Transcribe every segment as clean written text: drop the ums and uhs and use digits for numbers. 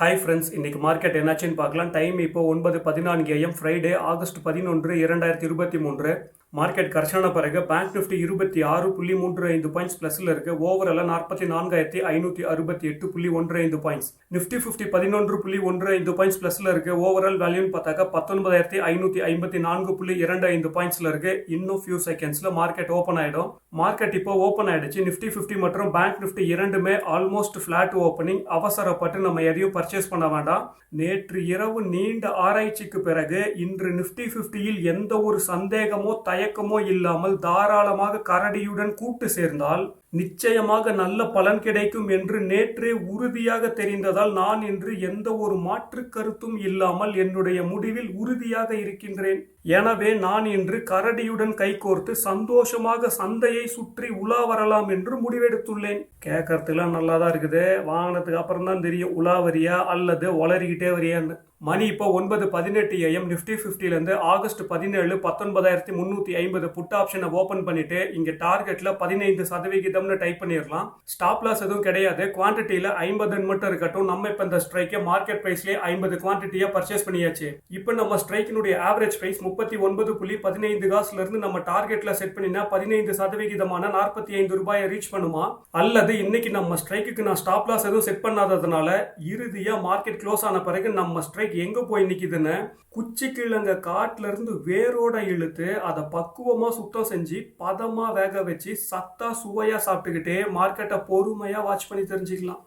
Hi friends, இன்னைக்கு market என்னாச்சுன்னு பார்க்கலாம். டைம் இப்போ 9:14 AM ஃப்ரைடே ஆகஸ்ட் 11, 2023. மார்க்கெட் கரெக்ஷனான பிறகு பேங்க் நிஃப்டி 26.35 பாயிண்ட்ஸ் ப்ளஸில் இருக்குது. Overall 44,568.15 points. நிஃப்டி 50 11.15 பாயிண்ட்ஸ் ப்ளஸில் இருக்குது. ஓவரால் வேல்யூன்னு பார்த்தாக்கா 19,554.25 பாயிண்ட்ஸில் இருக்குது. இன்னும் ஃபியூ செகண்ட்ஸில் மார்க்கெட் ஓப்பன் ஆகிடும். மார்க்கெட் இப்போ ஓப்பன் ஆகிடுச்சு. நிஃப்டி 50 மற்றும் பேங்க் நிஃப்டி இரண்டுமே ஆல்மோஸ்ட் ஃப்ளாட் ஓப்பனிங். அவசரப்பட்டு நம்ம எதையும் பர்ச்சேஸ் பண்ண வேண்டாம். நேற்று இரவு நீண்ட ஆராய்ச்சிக்கு பிறகு இன்று நிஃப்டி 50யில் எந்த ஒரு சந்தேகமோ தயக்கமோ இல்லாமல் தாராளமாக கரடியுடன் கூட்டு சேர்ந்தால் நிச்சயமாக நல்ல பலன் கிடைக்கும் என்று நேற்றே உறுதியாக தெரிந்ததால் நான் இன்று எந்த ஒரு மாற்று கருத்தும் இல்லாமல் என்னுடைய முடிவில் உறுதியாக இருக்கின்றேன். எனவே நான் இன்று கரடியுடன் கைகோர்த்து சந்தோஷமாக சந்தையை சுற்றி உலா வரலாம் என்று முடிவெடுத்துள்ளேன். கேட்கறதுலாம் நல்லா தான் இருக்குது. வாங்கினதுக்கு அப்புறம் தான் தெரியும் உலா வரியா அல்லது வளரிக்கிட்டே வரியான்னு. மணி இப்போ 9:18 AM. நிஃப்டி 50லேருந்து ஆகஸ்ட் 17 19,350 புட் ஆப்ஷனை ஓப்பன் பண்ணிட்டு இங்கே டார்கெட்டில் 15% டைப் பண்ணிடலாம். ஸ்டாப் லாஸ் எதுவும் கிடையாது. குவான்டிட்டியில் 50 மட்டும் இருக்கட்டும். நம்ம இப்போ இந்த ஸ்ட்ரைக்கை மார்க்கெட் ப்ரைஸ்லேயே 50 குவான்டிட்டியாக பர்ச்சேஸ் பண்ணியாச்சு. இப்போ நம்ம ஸ்ட்ரைக்கினுடைய ஆவரேஜ் ப்ரைஸ் 39.15 நம்ம டார்கெட்டில் செட் பண்ணினா 15% 45 ரூபாயை ரீச் பண்ணுமா? அல்லது இன்னைக்கு நம்ம ஸ்ட்ரைக்குக்கு நான் ஸ்டாப் லாஸ் எதுவும் செட் பண்ணாததுனால இறுதியாக மார்க்கெட் க்ளோஸ் ஆன பிறகு நம்ம ஸ்ட்ரைக் எங்க போய் நிக்குதுன்னு குச்சி கிழங்க காட்டுல இருந்து வேரோட இழுத்து அதை பக்குவமா சுத்தம் செஞ்சு பதமா வேக வச்சு சத்தா சுவையா சாப்பிட்டுக்கிட்டே மார்க்கெட்டை பொறுமையா வாட்ச் பண்ணி தெரிஞ்சுக்கலாம்.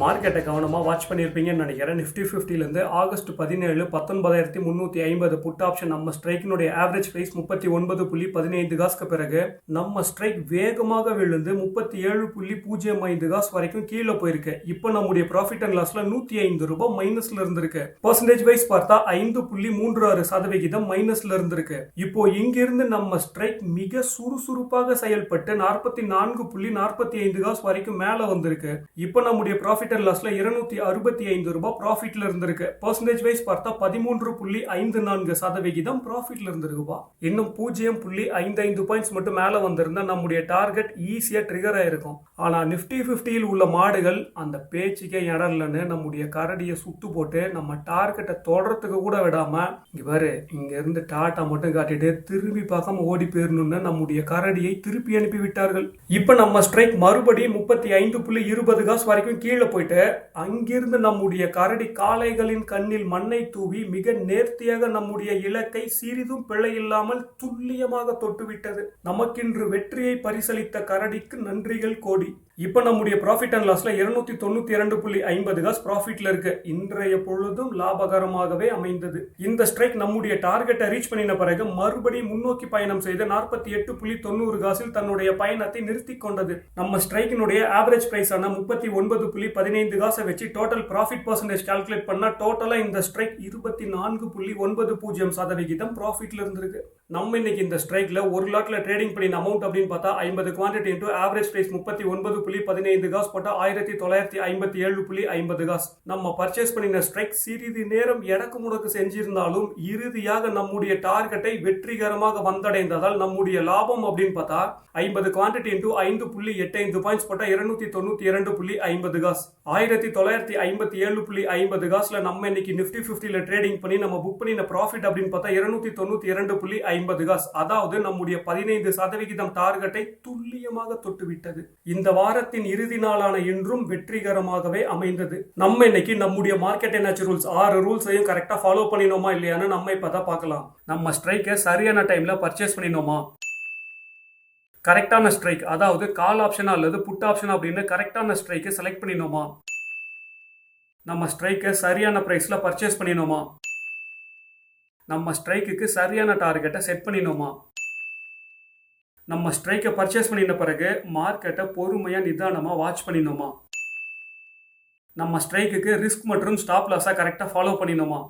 மார்க்கெட்டை கவனமாக வாட்ச் பண்ணியிருப்பீங்கன்னு நினைக்கிறேன். நிஃப்டி 50லேருந்து ஆகஸ்ட் 17 19,350 புட் ஆப்ஷன் நம்ம ஸ்ட்ரைக்கினுடைய ஆவரேஜ் ப்ரைஸ் 39.15 பிறகு நம்ம ஸ்ட்ரைக் வேகமாக விழுந்து 37.05 வரைக்கும் கீழே போயிருக்கு. இப்போ நம்முடைய ப்ராஃபிட் அண்ட் லாஸ்ல 105 ரூபாய் மைனஸ்ல இருந்திருக்கு. பர்சன்டேஜ் வைஸ் பார்த்தா 5.36% மைனஸ்ல இருந்திருக்கு. இப்போ இங்கிருந்து நம்ம ஸ்ட்ரைக் மிக சுறுசுறுப்பாக செயல்பட்டு 44.45 வரைக்கும் மேல வந்திருக்கு. இப்போ நம்முடைய ப்ராஃபிட் அண்ட் லாஸ் லாஸ்ல 265 ரூபாய் ப்ராஃபிட்ல இருந்திருக்கு. பெர்சன்டேஜ் வைஸ் பார்த்தா 13.54% ப்ராஃபிட்ல இருந்திருக்குப்பா. இன்னும் 0.55 பாயிண்ட்ஸ் மட்டும் மேல வந்திருந்தா நம்முடைய டார்கெட் ஈஸியா ட்ரிகர் ஆயிருக்கும். ஆனா நிப்டி 50 உள்ள மாடுகள் அந்த பேச்சுக்கே இடம் இல்லைன்னு நம்முடைய கரடியை சுட்டு போட்டு நம்ம டார்கெட்டை தொடறதுக்கு கூட விடாம இங்க பாரு இங்க இருந்து டாட்டா மட்டும் காட்டிட்டு திரும்பி பார்க்காம ஓடி போயிடணும்னு நம்முடைய கரடியை திருப்பி அனுப்பி விட்டார்கள். இப்ப நம்ம ஸ்ட்ரைக் மறுபடியும் 35.20 காசு வரைக்கும் கீழே போயிட்டு அங்கிருந்து நம்முடைய கரடி காளைகளின் கண்ணில் மண்ணை தூவி மிக நேர்த்தியாக நம்முடைய இலக்கை சிறிதும் பிழை இல்லாமல் துல்லியமாக தொட்டுவிட்டது. நமக்கின்று வெற்றியை பரிசளித்த கரடிக்கு நன்றிகள் கோடி. இப்ப நம்முடைய ப்ராஃபிட் அண்ட் லாஸ்ல 292.50 காசு ப்ராஃபிட்ல இருக்கு. இன்றைய பொழுதும் லாபகரமாகவே அமைந்தது. இந்த ஸ்ட்ரைக் நம்முடைய டார்கெட்டை ரீச் பண்ணின பிறகு மறுபடியும் முன்னோக்கி பயணம் செய்து 48.90 காசில் தன்னுடைய பயணத்தை நிறுத்தி கொண்டது. நம்ம ஸ்ட்ரைக்கினுடைய ஆவரேஜ் பிரைஸ் ஆன 39.15 காசை வச்சு டோட்டல் ப்ராஃபிட் பர்சன்டேஜ் கால்குலேட் பண்ணா டோட்டலா இந்த ஸ்ட்ரைக் 24.90% ப்ராஃபிட்ல இருந்திருக்கு. நம்ம இன்னைக்கு இந்த ஸ்ட்ரைக்ல ஒரு லாட்ல ட்ரேடிங் பண்ணின அமௌண்ட் அப்படின்னு பார்த்தா 50 குவான்டிட்டி இன்டு ஆவரேஜ் பிரைஸ் 39.15 காசு போட்டா 1957.50 காசு. நம்ம பர்ச்சேஸ் பண்ணின ஸ்ட்ரைக் சிறிது நேரம் எடக்கு முடக்கு செஞ்சிருந்தாலும் இறுதியாக நம்முடைய டார்கெட்டை வெற்றிகரமாக வந்தடைந்ததால் நம்முடைய லாபம் அப்படின்னு பார்த்தா 50 குவான்டிட்டி இன்டு 5.85 பாயிண்ட்ஸ் போட்டா 292.50 காசு. 1957.50 காசுல நம்ம இன்னைக்கு நிப்டி 50ல ட்ரேடிங் பண்ணி நம்ம புக் பண்ணின ப்ராஃபிட் அப்படின்னு பார்த்தா 292.50 காசு. அதாவது நம்முடைய 15% டார்கெட்டை துல்லியமாக தொட்டுவிட்டது. இந்த வாரத்தின் இறுதி நாளான இன்றும் வெற்றிகரமாகவே அமைந்தது. நம்ம இன்னைக்கு நம்முடைய மார்க்கெட் என்னாச்சு ரூல்ஸ் 6 ரூல்ஸையும் கரெக்டா ஃபாலோ பண்ணினோமா இல்லையான்னு நம்ம இப்பதான் பார்க்கலாம். நம்ம ஸ்ட்ரைக்கை சரியான டைம்ல பர்ச்சேஸ் பண்ணினோமா, கரெக்டான ஸ்ட்ரைக் அதாவது கால் ஆப்ஷன் அல்லது புட் ஆப்ஷன் அப்படின்னு கரெக்டான ஸ்ட்ரைக்கை செலக்ட் பண்ணினோமா, நம்ம ஸ்ட்ரைக்கை சரியான பிரைஸ்ல பர்ச்சேஸ் பண்ணினோமா, நம்ம ஸ்ட்ரைக்குக்கு சரியான டார்கெட்டை செட் பண்ணினோமா, நம்ம ஸ்ட்ரைக்கை பர்ச்சேஸ் பண்ணின பிறகு மார்க்கெட்டை பொறுமையா நிதானமா வாட்ச் பண்ணினோமா, நம்ம ஸ்ட்ரைக்குக்கு ரிஸ்க் மற்றும் ஸ்டாப் லாஸா கரெக்டா ஃபாலோ பண்ணினோமா.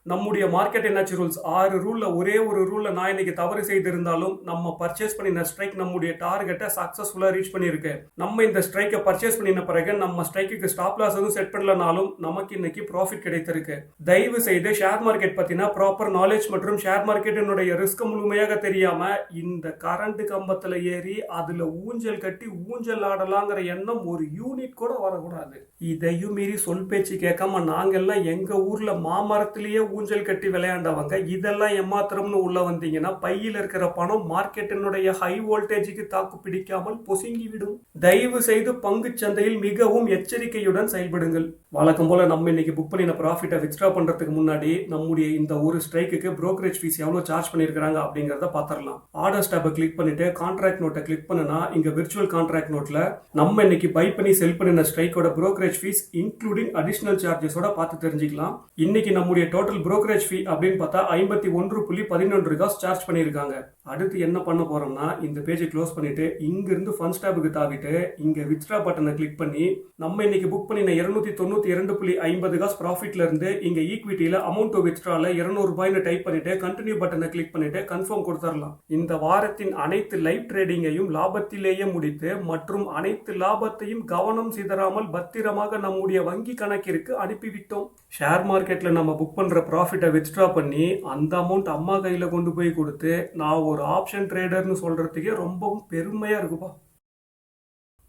நம்முடைய மார்க்கெட் என்னாச்சு ரூல்ஸ் 6 ரூல்ல ஒரே ஒரு ரூல்ல நான் இன்னைக்கு தவறு செய்திருந்தாலும் நம்ம பர்ச்சேஸ் பண்ணின ஸ்ட்ரைக் நம்முடைய டார்கெட்டை சக்சஸ்ஃபுல்லா ரீச் பண்ணியிருக்கு. நம்ம இந்த ஸ்ட்ரைக்கை பர்ச்சேஸ் பண்ணின பிறகு நம்ம ஸ்ட்ரைக்குக்கு ஸ்டாப் லாஸ் எதுவும் செட் பண்ணலனாலும் நமக்கு இன்னைக்கு ப்ராஃபிட் கிடைத்திருக்கு. தயவு செய்து ஷேர் மார்க்கெட் பத்தின ப்ராப்பர் நாலேஜ் மற்றும் ஷேர் மார்க்கெட்டினுடைய ரிஸ்க் முழுமையாக தெரியாம இந்த கரண்ட் கம்பத்துல ஏறி அதுல ஊஞ்சல் கட்டி ஊஞ்சல் ஆடலாங்கிற எண்ணம் ஒரு யூனிட் கூட வரக்கூடாது. இதையும் மீறி சொல் பேச்சு கேட்காம நாங்கெல்லாம் எங்க ஊர்ல மாமரத்திலேயே ஊஞ்சல் கட்டி விளையாண்டவங்க. இதெல்லாம் ஏமாத்திரம்னு உள்ள வந்தீங்கன்னா பையில இருக்கிற பணம் மார்க்கெட்டினுடைய ஹை வோல்டேஜுக்கு தாக்கு பிடிக்காமல் பொசுங்கி விடும். தயவு செய்து பங்கு சந்தையில் மிகவும் எச்சரிக்கையுடன் செயல்படுங்கள். வழக்கம் போல நம்ம இன்னைக்கு புக் பண்ணின ப்ராஃபிட்டை வித்ட்ரா பண்றதுக்கு முன்னாடி நம்முடைய இந்த ஒரு ஸ்ட்ரைக்குக்கு brokerage ஃபீஸ் எவ்வளவு சார்ஜ் பண்ணிருக்காங்க அப்படிங்கறத பாத்திரலாம். ஆர்டர் ஸ்டாப்பை கிளிக் பண்ணிட்டு கான்ட்ராக்ட் நோட்டை கிளிக் பண்ணனா இங்க விர்ச்சுவல் கான்ட்ராக்ட் நோட்ல நம்ம இன்னைக்கு பை பண்ணி செல் பண்ணின ஸ்ட்ரைக்கோட brokerage ஃபீஸ் இன்க்ளூடிங் அடிஷனல் சார்ஜஸோட பார்த்து தெரிஞ்சுக்கலாம். இன்னைக்கு நம்முடைய டோட்டல் brokerage fee அப்படின்னு பார்த்தா 51.11 காசு சார்ஜ் பண்ணியிருக்காங்க. அடுத்து என்ன பண்ண போறோம்னா இந்த பேஜை க்ளோஸ் பண்ணிட்டு இங்க இருந்து ஃபண்ட்ஸ் டேபுக்கு தாவிட்டு இங்க வித்ட்ரா பட்டனை கிளிக் பண்ணி நம்ம இன்னைக்கு புக் பண்ணின 292.50 காசு ப்ராஃபிட்ல இருந்து இங்க ஈக்விட்டியில அமௌண்ட் டு வித்ட்ரால 200 ரூபாய்னு டைப் பண்ணிட்டு கண்டினியூ பட்டனை கிளிக் பண்ணிட்டு கன்ஃபார்ம் கொடுத்துடலாம். இந்த வாரத்தின் அனைத்து லைவ் ட்ரேடிங்கையும் லாபத்திலேயே முடித்து மற்றும் அனைத்து லாபத்தையும் கவனம் சிதறாமல் பத்திரமாக நம்முடைய வங்கி கணக்கிற்கு அனுப்பிவிட்டோம். ஷேர் மார்க்கெட்ல நம்ம புக் பண்ற ப்ராஃபிட்டை வித்ட்ரா பண்ணி அந்த அமௌண்ட் அம்மா கையில கொண்டு போய் கொடுத்து நான் ஒரு ஆப்ஷன் ட்ரேடர்னு சொல்றதுக்கே ரொம்பவும் பெருமையா இருக்குப்பா.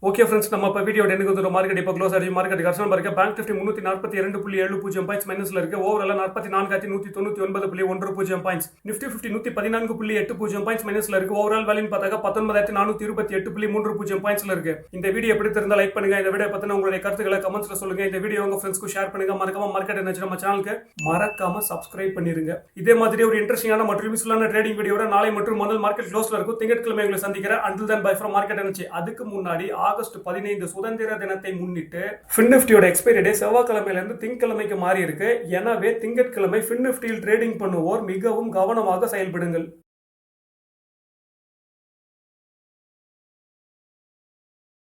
ஓகே ஃப்ரெண்ட்ஸ், நம்ம இப்போ வீடியோ எனக்கு வந்து மார்க்கெட் இப்போ க்ளோஸ் ஆகி மார்க்கெட் கஷ்டமா இருக்கு. பேங்க் நிஃப்டி 342.70 பாயிண்ட்ஸ் மைனஸ்ல இருக்கு. Overall 44,199.10 points. நிஃப்டி 50 114.80 பாயிண்ட்ஸ் மைனஸ்ல இருக்கு. ஓவரால் வேல்யூ பார்த்தாக்க 19,428.30 பாயிண்ட்ஸ்ல இருக்கு. இந்த வீடியோ எப்படி தெரிஞ்சா லைக் பண்ணுங்க. இந்த வீடியோ பத்தின உங்களுடைய கருத்துக்களை கமெண்ட்ஸ்ல சொல்லுங்க. இந்த வீடியோ உங்க ஃப்ரெண்ட்ஸ்க்கு ஷேர் பண்ணுங்க. மறக்காம மார்க்கெட் என்னாச்சு நம்ம சேனலுக்கு மறக்காம சப்ஸ்கிரைப் பண்ணிருங்க. இதே மாதிரி ஒரு இன்ட்ரெஸ்டிங்கான மற்றும் யூஸ்ஃபுல்லான ட்ரேடிங் வீடியோட நாளை மற்றும் முதல் மார்க்கெட் க்ளோஸ்ல இருக்கும். திங்கட்கிழமை உங்களை சந்திக்கிறேன். Until then by from market என்னாச்சு. அதுக்கு முன்னாடி ஆகஸ்ட் 15 சுதந்திர தினத்தை முன்னிட்டு ஃபின் நிஃப்டியோட எக்ஸ்பைரி டே செவ்வாய்க்கிழமையில இருந்து திங்கட்கிழமைக்கு மாறி இருக்கு. எனவே திங்கட்கிழமை ஃபின் நிஃப்டியில் ட்ரேடிங் பண்ணுவோர் மிகவும் கவனமாக செயல்படுங்கள்.